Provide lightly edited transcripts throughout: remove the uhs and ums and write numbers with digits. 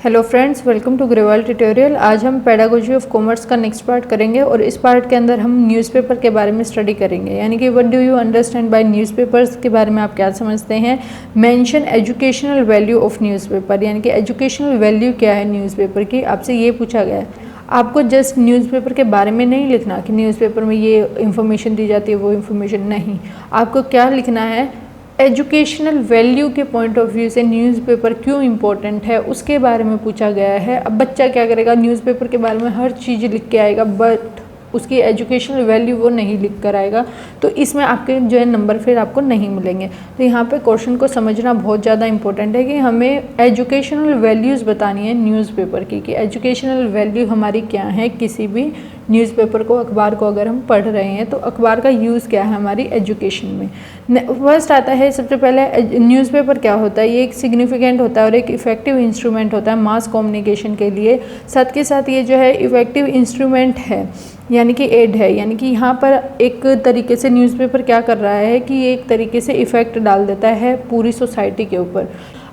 Hello friends, welcome to Grewal tutorial. आज हम pedagogy of commerce का नेक्स्ट पार्ट करेंगे और इस पार्ट के अंदर हम न्यूज़पेपर के बारे में स्टडी करेंगे। यानी कि what do you understand by newspapers के बारे में आप क्या समझते हैं। Mention educational value of newspaper, यानी कि एजुकेशनल वैल्यू क्या है न्यूज़पेपर की, आपसे ये पूछा गया है। आपको जस्ट न्यूज़पेपर के बारे में नहीं लिखना कि न्यूज़पेपर में ये इन्फॉर्मेशन दी जाती है, वो इन्फॉर्मेशन नहीं। आपको क्या लिखना है, एजुकेशनल वैल्यू के पॉइंट ऑफ व्यू से न्यूज़पेपर क्यों इम्पोर्टेंट है उसके बारे में पूछा गया है। अब बच्चा क्या करेगा, न्यूज़पेपर के बारे में हर चीज़ लिख के आएगा बट उसकी एजुकेशनल वैल्यू वो नहीं लिख कर आएगा, तो इसमें आपके जो है नंबर फिर आपको नहीं मिलेंगे। तो यहाँ पे क्वेश्चन को समझना बहुत ज़्यादा इंपॉर्टेंट है कि हमें एजुकेशनल वैल्यूज़ बतानी है न्यूज़पेपर की, कि एजुकेशनल वैल्यू हमारी क्या है। किसी भी न्यूज़पेपर को, अखबार को अगर हम पढ़ रहे हैं तो अखबार का यूज़ क्या है हमारी एजुकेशन में। फर्स्ट आता है, सबसे पहले न्यूज़पेपर क्या होता है। ये एक सिग्निफिकेंट होता है और एक इफ़ेक्टिव इंस्ट्रूमेंट होता है मास कम्युनिकेशन के लिए। साथ के साथ ये जो है इफ़ेक्टिव इंस्ट्रूमेंट है, यानी कि एड है। यानी कि यहाँ पर एक तरीके से न्यूज़पेपर क्या कर रहा है कि ये एक तरीके से इफ़ेक्ट डाल देता है पूरी सोसाइटी के ऊपर।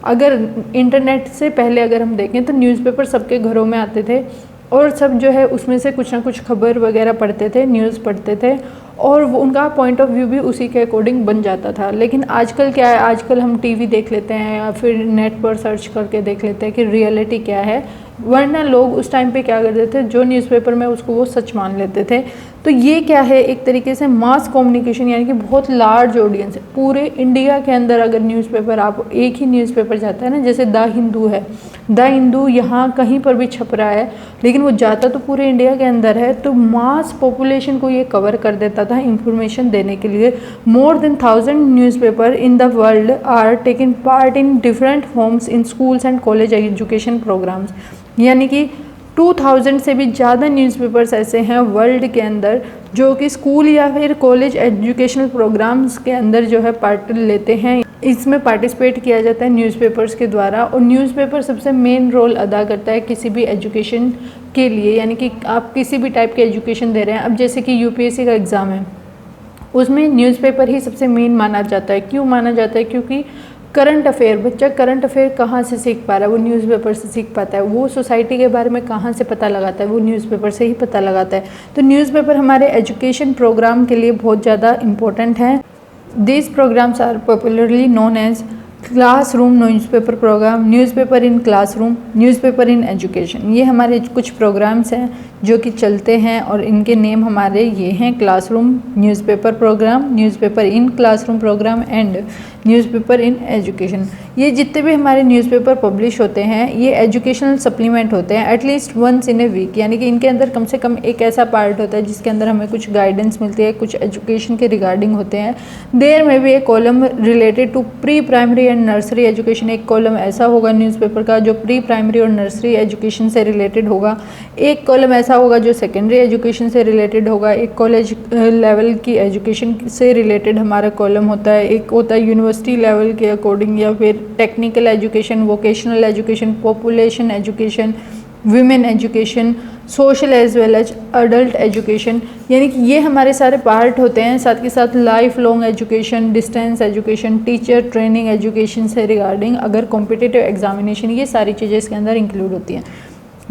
अगर इंटरनेट से पहले अगर हम देखें तो न्यूज़पेपर सबके घरों में आते थे और सब जो है उसमें से कुछ ना कुछ खबर वगैरह पढ़ते थे, न्यूज़ पढ़ते थे और वो उनका पॉइंट ऑफ व्यू भी उसी के अकॉर्डिंग बन जाता था। लेकिन आजकल क्या है, आजकल हम टीवी देख लेते हैं या फिर नेट पर सर्च करके देख लेते हैं कि रियलिटी क्या है। वरना लोग उस टाइम पे क्या करते थे, जो न्यूज़पेपर में उसको वो सच मान लेते थे। तो ये क्या है, एक तरीके से मास कम्युनिकेशन, यानी कि बहुत लार्ज ऑडियंस है पूरे इंडिया के अंदर। अगर न्यूज़पेपर, आप एक ही न्यूज़पेपर जाता है ना, जैसे द हिंदू है, द हिंदू यहाँ कहीं पर भी छप रहा है लेकिन वो जाता तो पूरे इंडिया के अंदर है, तो मास पॉपुलेशन को ये कवर कर देता था इंफॉर्मेशन देने के लिए। More than 1000 newspaper in the world are taking part in different forms in schools and college education programmes. यानी कि 2000 से भी ज़्यादा न्यूज़पेपर्स ऐसे हैं वर्ल्ड के अंदर जो कि स्कूल या फिर कॉलेज एजुकेशनल प्रोग्राम्स के अंदर जो है पार्ट लेते हैं। इसमें पार्टिसिपेट किया जाता है न्यूज़पेपर्स के द्वारा और न्यूज़पेपर सबसे मेन रोल अदा करता है किसी भी एजुकेशन के लिए। यानी कि आप किसी भी टाइप के एजुकेशन दे रहे हैं, अब जैसे कि यूपीएससी का एग्ज़ाम है, उसमें न्यूज़पेपर ही सबसे मेन माना जाता है। क्यों माना जाता है? क्योंकि करंट अफेयर, बच्चा करंट अफेयर कहाँ से सीख पा रहा है, वो न्यूज़पेपर से सीख पाता है। वो सोसाइटी के बारे में कहाँ से पता लगाता है, वो न्यूज़पेपर से ही पता लगाता है। तो न्यूज़पेपर हमारे एजुकेशन प्रोग्राम के लिए बहुत ज़्यादा इम्पोर्टेंट है। These programs are popularly known as classroom newspaper programme, newspaper in classroom, newspaper in education. ये हमारे कुछ प्रोग्राम्स हैं जो कि चलते हैं और इनके नेम हमारे ये हैं, classroom newspaper programme, newspaper in classroom programme and newspaper in education. ये जितने भी हमारे न्यूज़पेपर पब्लिश होते हैं ये एजुकेशनल सप्लीमेंट होते हैं at least once in a week. यानी कि इनके अंदर कम से कम एक ऐसा पार्ट होता है जिसके अंदर हमें कुछ गाइडेंस मिलती है, कुछ एजुकेशन के रिगार्डिंग होते हैं। देयर में भी a column related to pre primary and nursery education. एक कॉलम ऐसा होगा न्यूज़पेपर का जो प्री प्राइमरी और नर्सरी एजुकेशन से रिलेटेड होगा। एक कॉलम ऐसा होगा जो सेकेंडरी एजुकेशन से रिलेटेड होगा। एक कॉलेज लेवल की एजुकेशन से रिलेटेड हमारा कॉलम होता है। एक होता है यूनिवर्सिटी लेवल के अकॉर्डिंग, या फिर technical education, vocational education, population education, women education, social as well as adult education. यानी कि ये हमारे सारे पार्ट होते हैं। साथ के साथ life long education, distance education, teacher training education से रिगार्डिंग अगर कॉम्पिटिटिव एग्जामिनेशन, ये सारी चीज़ें इसके अंदर इंक्लूड होती हैं।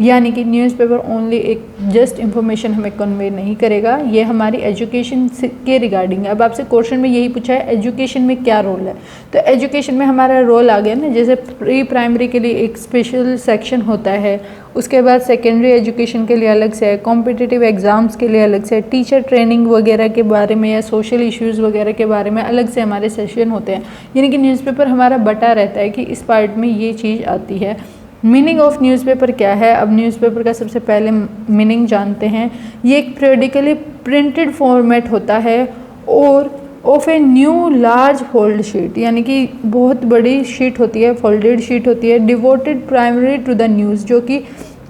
यानी कि न्यूज़पेपर ओनली एक जस्ट इन्फॉर्मेशन हमें कन्वे नहीं करेगा, ये हमारी एजुकेशन के रिगार्डिंग है। अब आपसे क्वेश्चन में यही पूछा है एजुकेशन में क्या रोल है, तो एजुकेशन में हमारा रोल आ गया ना, जैसे प्री प्राइमरी के लिए एक स्पेशल सेक्शन होता है, उसके बाद सेकेंडरी एजुकेशन के लिए अलग से है, कॉम्पिटिटिव एग्ज़ाम्स के लिए अलग से, टीचर ट्रेनिंग वगैरह के बारे में या सोशल इश्यूज़ वगैरह के बारे में अलग से हमारे सेशन होते हैं। यानी कि न्यूज़पेपर हमारा बटा रहता है कि इस पार्ट में ये चीज़ आती है। मीनिंग ऑफ न्यूज़पेपर क्या है? अब न्यूज़पेपर का सबसे पहले मीनिंग जानते हैं। ये एक पीरियडिकली प्रिंटेड फॉर्मेट होता है और of a new large fold sheet, यानी कि बहुत बड़ी शीट होती है, फोल्डेड शीट होती है, devoted primary to the news, जो कि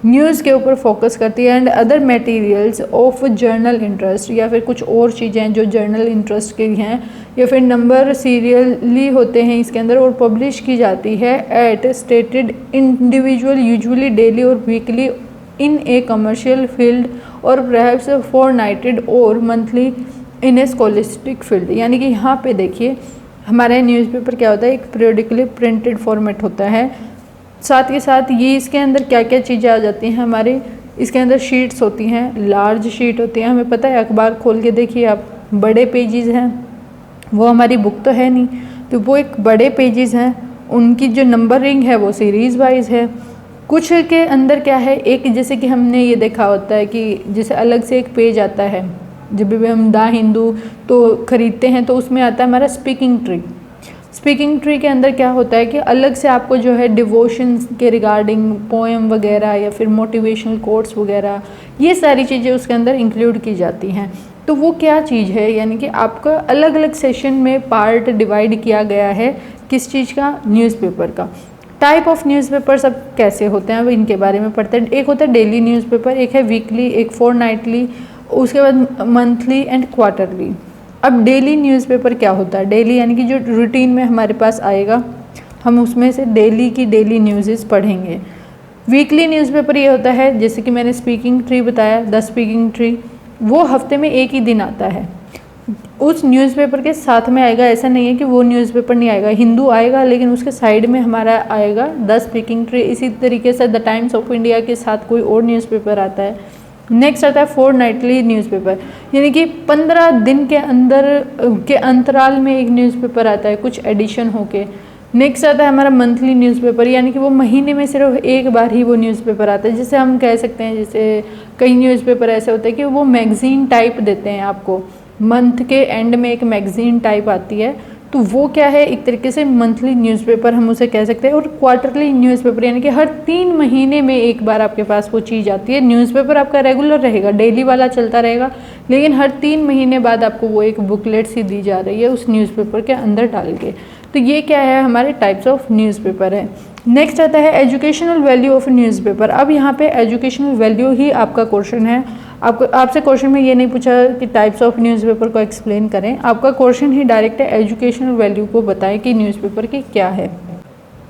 न्यूज़ के ऊपर फोकस करती है, and other materials of general interest, या फिर कुछ और चीज़ें जो जर्नल इंटरेस्ट की हैं, या फिर नंबर सीरियली होते हैं इसके अंदर, और पब्लिश की जाती है at stated individual usually daily और weekly in a commercial field और परहैप्स फोरनाइटेड और monthly in a scholastic field. यानी कि यहाँ पे देखिए हमारे न्यूज़पेपर क्या होता है, एक पीरियडिकली प्रिंटेड फॉर्मेट होता है साथ के साथ ये इसके अंदर क्या क्या चीज़ें आ जाती हैं हमारे, इसके अंदर शीट्स होती हैं, लार्ज शीट होती हैं, हमें पता है, अखबार खोल के देखिए आप, बड़े पेजेस हैं, वो हमारी बुक तो है नहीं, तो वो एक बड़े पेजेस हैं, उनकी जो नंबरिंग है वो सीरीज़ वाइज है। कुछ के अंदर क्या है, एक जैसे कि हमने ये देखा होता है कि जैसे अलग से एक पेज आता है, जब भी हम द हिंदू तो ख़रीदते हैं तो उसमें आता है हमारा स्पीकिंग ट्री। स्पीकिंग ट्री के अंदर क्या होता है कि अलग से आपको जो है डिवोशंस के रिगार्डिंग पोएम वगैरह या फिर मोटिवेशनल कोट्स वगैरह, ये सारी चीज़ें उसके अंदर इंक्लूड की जाती हैं। तो वो क्या चीज़ है, यानी कि आपका अलग अलग सेशन में पार्ट डिवाइड किया गया है, किस चीज़ का, न्यूज़पेपर का। टाइप ऑफ न्यूज़पेपर सब कैसे होते हैं अब इनके बारे में पढ़ते हैं। एक होता है डेली न्यूज़पेपर, एक है वीकली, एक फोर्टनाइटली, उसके बाद मंथली एंड क्वार्टरली। अब डेली न्यूज़पेपर क्या होता है, डेली यानी कि जो रूटीन में हमारे पास आएगा, हम उसमें से डेली की डेली न्यूज़ेस पढ़ेंगे। वीकली न्यूज़पेपर ये होता है, जैसे कि मैंने स्पीकिंग ट्री बताया, द स्पीकिंग ट्री, वो हफ्ते में एक ही दिन आता है, उस न्यूज़पेपर के साथ में आएगा। ऐसा नहीं है कि वो न्यूज़पेपर नहीं आएगा, हिंदू आएगा लेकिन उसके साइड में हमारा आएगा द स्पीकिंग ट्री। इसी तरीके से द टाइम्स ऑफ इंडिया के साथ कोई और न्यूज़पेपर आता है। नेक्स्ट आता है फोर्टनाइटली न्यूज़पेपर, यानी कि 15 दिन के अंदर के अंतराल में एक न्यूज़पेपर आता है, कुछ एडिशन होके। नेक्स्ट आता है हमारा मंथली न्यूज़पेपर, यानी कि वो महीने में सिर्फ एक बार ही वो न्यूज़पेपर आता है। जैसे हम कह सकते हैं, जैसे कई न्यूज़पेपर ऐसे होते हैं कि वो मैगज़ीन टाइप देते हैं आपको, मंथ के एंड में एक मैगज़ीन टाइप आती है, तो वो क्या है, एक तरीके से मंथली न्यूज़पेपर हम उसे कह सकते हैं। और क्वार्टरली न्यूज़पेपर, यानी कि हर 3 महीने में एक बार आपके पास वो चीज़ आती है। न्यूज़पेपर आपका रेगुलर रहेगा, डेली वाला चलता रहेगा, लेकिन हर 3 महीने बाद आपको वो एक बुकलेट सी दी जा रही है उस न्यूज़पेपर के अंदर डाल के। तो ये क्या है, हमारे टाइप्स ऑफ न्यूज़पेपर है। नेक्स्ट आता है एजुकेशनल वैल्यू ऑफ न्यूज़पेपर। अब यहाँ पे एजुकेशनल वैल्यू ही आपका क्वेश्चन है। आपसे क्वेश्चन में ये नहीं पूछा कि टाइप्स ऑफ न्यूज़पेपर को एक्सप्लेन करें, आपका क्वेश्चन ही डायरेक्ट है एजुकेशनल वैल्यू को बताएं कि न्यूज़पेपर की क्या है।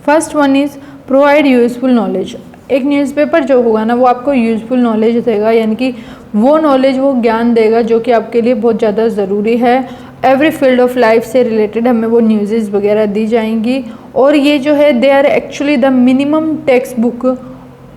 First one is provide useful knowledge. एक न्यूज़पेपर जो होगा ना, वो आपको यूज़फुल नॉलेज देगा, यानी कि वो नॉलेज, वो ज्ञान देगा जो कि आपके लिए बहुत ज़्यादा ज़रूरी है। एवरी फील्ड ऑफ लाइफ से रिलेटेड हमें वो न्यूज़ेस वगैरह दी जाएंगी, और ये जो है they are actually the minimum text book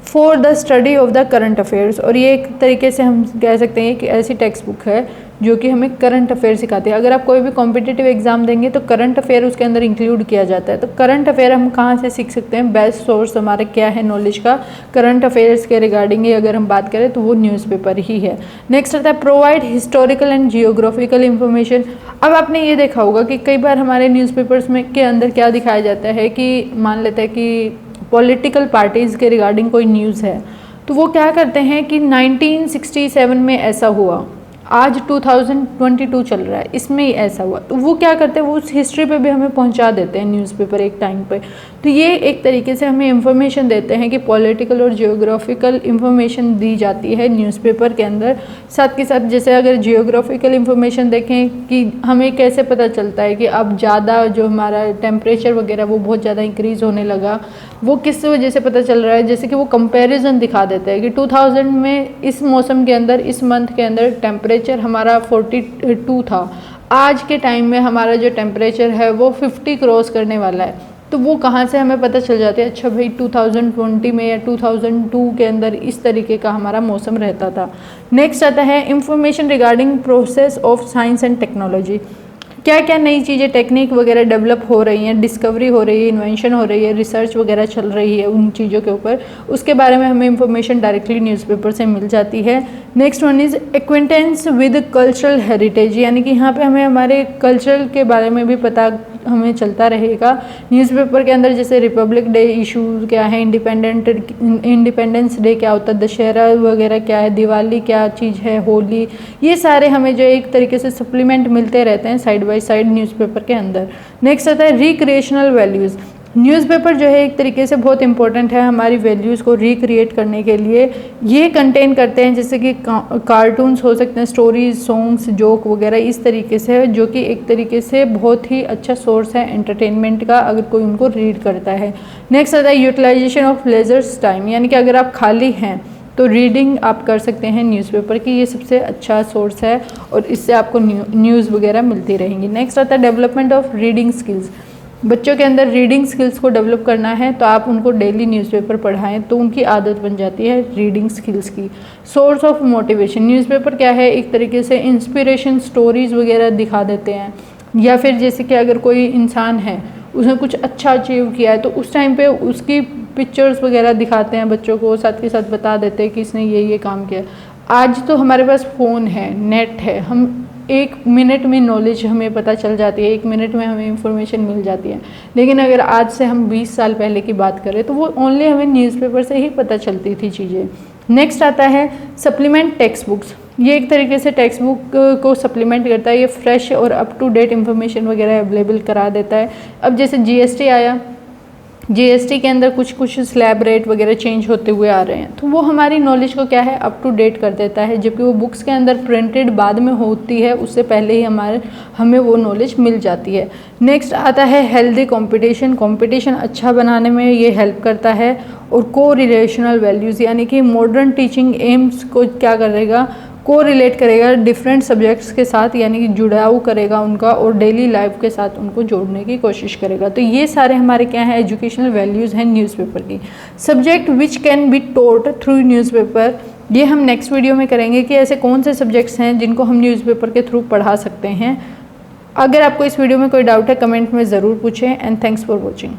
for the study of the current affairs. और ये एक तरीके से हम कह सकते हैं कि ऐसी टेक्स्ट बुक है जो कि हमें करंट अफेयर सिखाती है। अगर आप कोई भी कॉम्पिटिटिव एग्जाम देंगे तो करंट अफेयर उसके अंदर इंक्लूड किया जाता है। तो करंट अफेयर हम कहाँ से सीख सकते हैं, बेस्ट सोर्स हमारा क्या है नॉलेज का, करंट अफेयर्स के रिगार्डिंग अगर हम बात करें तो वो न्यूज़पेपर ही है। नेक्स्ट आता है provide historical and geographical information. अब आपने ये देखा होगा कि कई बार हमारे न्यूज़पेपर्स में के अंदर क्या दिखाया जाता है कि मान लेते हैं कि पॉलिटिकल पार्टीज़ के रिगार्डिंग कोई न्यूज़ है, तो वो क्या करते हैं कि 1967 में ऐसा हुआ, आज 2022 चल रहा है, इसमें ही ऐसा हुआ, तो वो क्या करते हैं, वो उस हिस्ट्री पे भी हमें पहुंचा देते हैं न्यूज़पेपर एक टाइम पे। तो ये एक तरीके से हमें इंफॉर्मेशन देते हैं कि पॉलिटिकल और जियोग्राफिकल इंफॉर्मेशन दी जाती है न्यूज़पेपर के अंदर। साथ के साथ जैसे अगर जियोग्राफिकल इंफॉर्मेशन देखें कि हमें कैसे पता चलता है कि अब ज़्यादा जो हमारा टेम्परेचर वगैरह वो बहुत ज़्यादा इंक्रीज़ होने लगा, वो किस वजह से पता चल रहा है। जैसे कि वो कंपैरिजन दिखा देते हैं कि 2000 में इस मौसम के अंदर, इस मंथ के अंदर टेम्परेचर हमारा 42 था, आज के टाइम में हमारा जो टेम्परेचर है वो 50 क्रॉस करने वाला है। तो वो कहाँ से हमें पता चल जाता है, अच्छा भाई 2020 में या 2002 के अंदर इस तरीके का हमारा मौसम रहता था। नेक्स्ट आता है information regarding process of science and technology. क्या क्या नई चीज़ें, टेक्निक वगैरह डेवलप हो रही हैं, डिस्कवरी हो रही है, इन्वेंशन हो रही है, रिसर्च वगैरह चल रही है उन चीज़ों के ऊपर, उसके बारे में हमें इंफॉर्मेशन डायरेक्टली न्यूज़पेपर से मिल जाती है। Next one is acquaintance with cultural heritage, यानी कि यहाँ पे हमें हमारे कल्चर के बारे में भी पता हमें चलता रहेगा न्यूज़पेपर के अंदर। जैसे रिपब्लिक डे इशू क्या है, इंडिपेंडेंस डे क्या होता है, दशहरा वगैरह क्या है, दिवाली क्या चीज़ है, होली, ये सारे हमें जो एक तरीके से सप्लीमेंट मिलते रहते हैं साइड बाय साइड न्यूज़पेपर के अंदर। नेक्स्ट आता है रिक्रिएशनल वैल्यूज़। न्यूज़पेपर जो है एक तरीके से बहुत इंपॉर्टेंट है हमारी वैल्यूज़ को रिक्रिएट करने के लिए। ये कंटेन करते हैं जैसे कि कार्टून्स हो सकते हैं, स्टोरीज, सॉन्ग्स, जोक वगैरह, इस तरीके से, जो कि एक तरीके से बहुत ही अच्छा सोर्स है एंटरटेनमेंट का अगर कोई उनको रीड करता है। नेक्स्ट आता है यूटिलाइजेशन ऑफ लेजर्स टाइम, यानी कि अगर आप खाली हैं तो रीडिंग आप कर सकते हैं न्यूज़पेपर की, ये सबसे अच्छा सोर्स है और इससे आपको न्यूज़ वगैरह मिलती रहेंगी। नेक्स्ट आता है डेवलपमेंट ऑफ रीडिंग स्किल्स। बच्चों के अंदर रीडिंग स्किल्स को डेवलप करना है तो आप उनको डेली न्यूज़पेपर पढ़ाएं तो उनकी आदत बन जाती है रीडिंग स्किल्स की। सोर्स ऑफ मोटिवेशन, न्यूज़पेपर क्या है, एक तरीके से इंस्पिरेशन स्टोरीज़ वगैरह दिखा देते हैं, या फिर जैसे कि अगर कोई इंसान है उसने कुछ अच्छा अचीव किया है तो उस टाइम पे उसकी पिक्चर्स वगैरह दिखाते हैं बच्चों को, साथ के साथ बता देते हैं कि इसने ये काम किया। आज तो हमारे पास फ़ोन है, नेट है, हम 1 मिनट में नॉलेज हमें पता चल जाती है, 1 मिनट में हमें इंफॉर्मेशन मिल जाती है। लेकिन अगर आज से हम 20 साल पहले की बात करें तो वो ओनली हमें न्यूज़पेपर से ही पता चलती थी चीज़ें। नेक्स्ट आता है सप्लीमेंट टेक्स्ट बुक्स। ये एक तरीके से टेक्स्ट बुक को सप्लीमेंट करता है, ये फ्रेश और अप टू डेट इन्फॉर्मेशन वगैरह अवेलेबल करा देता है। अब जैसे जीएसटी आया, जीएसटी के अंदर कुछ स्लैब रेट वगैरह चेंज होते हुए आ रहे हैं तो वो हमारी नॉलेज को क्या है अप टू डेट कर देता है, जबकि वो बुक्स के अंदर प्रिंटेड बाद में होती है, उससे पहले ही हमें वो नॉलेज मिल जाती है। नेक्स्ट आता है हेल्दी कंपटीशन। कंपटीशन अच्छा बनाने में ये हेल्प करता है। और को रिलेशनल वैल्यूज़, यानी कि मॉडर्न टीचिंग एम्स को क्या करेगा, को रिलेट करेगा डिफरेंट सब्जेक्ट्स के साथ, यानी कि जुड़ाव करेगा उनका और डेली लाइफ के साथ उनको जोड़ने की कोशिश करेगा। तो ये सारे हमारे क्या हैं, एजुकेशनल वैल्यूज़ हैं न्यूज़पेपर की। Subject which can be taught through newspaper, ये हम नेक्स्ट वीडियो में करेंगे कि ऐसे कौन से सब्जेक्ट्स हैं जिनको हम न्यूज़पेपर के थ्रू पढ़ा सकते हैं। अगर आपको इस वीडियो में कोई डाउट है कमेंट में ज़रूर पूछें। And thanks for watching.